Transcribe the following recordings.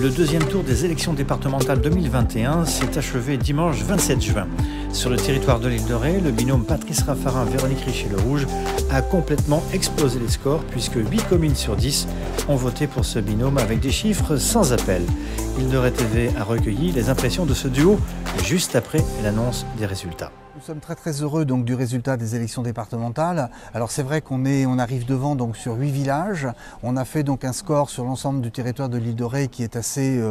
Le deuxième tour des élections départementales 2021 s'est achevé dimanche 27 juin. Sur le territoire de l'île de Ré, le binôme Patrice Raffarin-Véronique Richer-Le Rouge a complètement explosé les scores puisque 8 communes sur 10 ont voté pour ce binôme avec des chiffres sans appel. Île de Ré TV a recueilli les impressions de ce duo juste après l'annonce des résultats. Nous sommes très heureux donc du résultat des élections départementales. Alors c'est vrai qu'on arrive devant donc sur 8 villages. On a fait donc un score sur l'ensemble du territoire de l'île de Ré qui est assez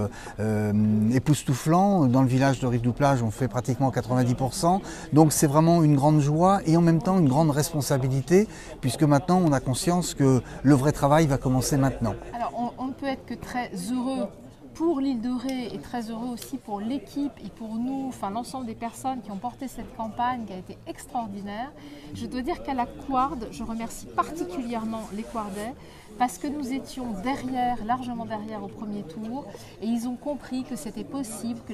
époustouflant. Dans le village de Rive-du-Plage, on fait pratiquement 90%. Donc c'est vraiment une grande joie et en même temps une grande responsabilité puisque maintenant on a conscience que le vrai travail va commencer maintenant. Alors on ne peut être que très heureux pour l'île de Ré et très heureux aussi pour l'équipe et pour nous, enfin l'ensemble des personnes qui ont porté cette campagne qui a été extraordinaire. Je dois dire qu'à la Couarde, je remercie particulièrement les Couardais parce que nous étions derrière, largement derrière au premier tour et ils ont compris que c'était possible, que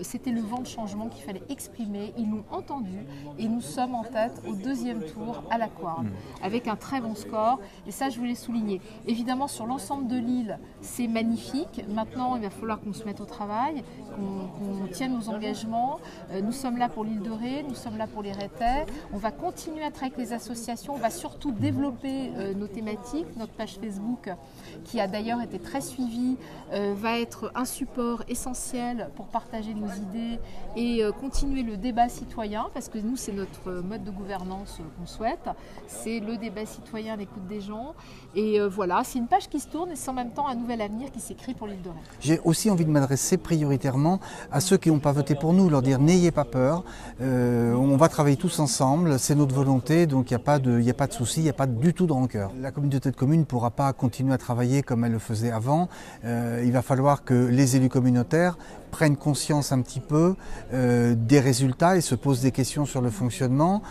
c'était le vent de changement qu'il fallait exprimer. Ils l'ont entendu et nous sommes en tête au deuxième tour à la Couarde avec un très bon score et ça je voulais souligner. Évidemment sur l'ensemble de l'île, c'est magnifique. Maintenant, il va falloir qu'on se mette au travail, qu'on tienne nos engagements. Nous sommes là pour l'île de Ré, nous sommes là pour les Rétais. On va continuer à travailler avec les associations, on va surtout développer nos thématiques. Notre page Facebook, qui a d'ailleurs été très suivie, va être un support essentiel pour partager nos idées et continuer le débat citoyen, parce que nous, c'est notre mode de gouvernance qu'on souhaite. C'est le débat citoyen, l'écoute des gens. Et voilà, c'est une page qui se tourne et c'est en même temps un nouvel avenir qui s'écrit pour l'île de Ré. J'ai aussi envie de m'adresser prioritairement à ceux qui n'ont pas voté pour nous, leur dire n'ayez pas peur, on va travailler tous ensemble, c'est notre volonté, donc il n'y a pas de souci, il n'y a pas du tout de rancœur. La communauté de communes ne pourra pas continuer à travailler comme elle le faisait avant, il va falloir que les élus communautaires prennent conscience un petit peu des résultats et se posent des questions sur le fonctionnement,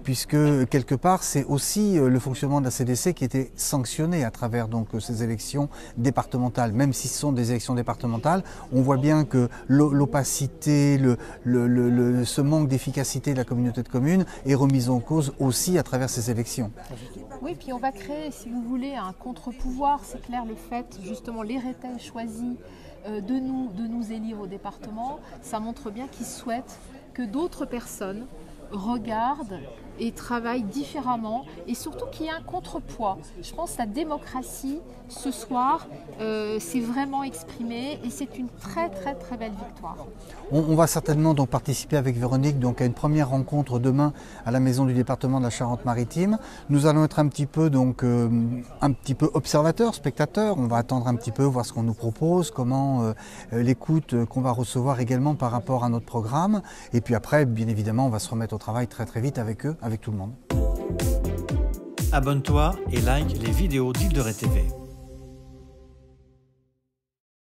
puisque quelque part c'est aussi le fonctionnement de la CDC qui était sanctionné à travers donc ces élections départementales. Même si ce sont des élections départementales, on voit bien que l'opacité, ce manque d'efficacité de la communauté de communes est remise en cause aussi à travers ces élections. Oui, puis on va créer, si vous voulez, un contre-pouvoir. C'est clair, le fait, justement, les Rétais choisis de nous élire au département, ça montre bien qu'ils souhaitent que d'autres personnes regardent et travaillent différemment et surtout qu'il y ait un contrepoids. Je pense que la démocratie, ce soir, s'est vraiment exprimée et c'est une très belle victoire. On va certainement donc participer avec Véronique donc à une première rencontre demain à la maison du département de la Charente-Maritime. Nous allons être un petit peu observateurs, spectateurs. On va attendre un petit peu, voir ce qu'on nous propose, comment l'écoute qu'on va recevoir également par rapport à notre programme. Et puis après, bien évidemment, on va se remettre au travail très vite avec eux, avec tout le monde. Abonne-toi et like les vidéos d'Île de Ré TV.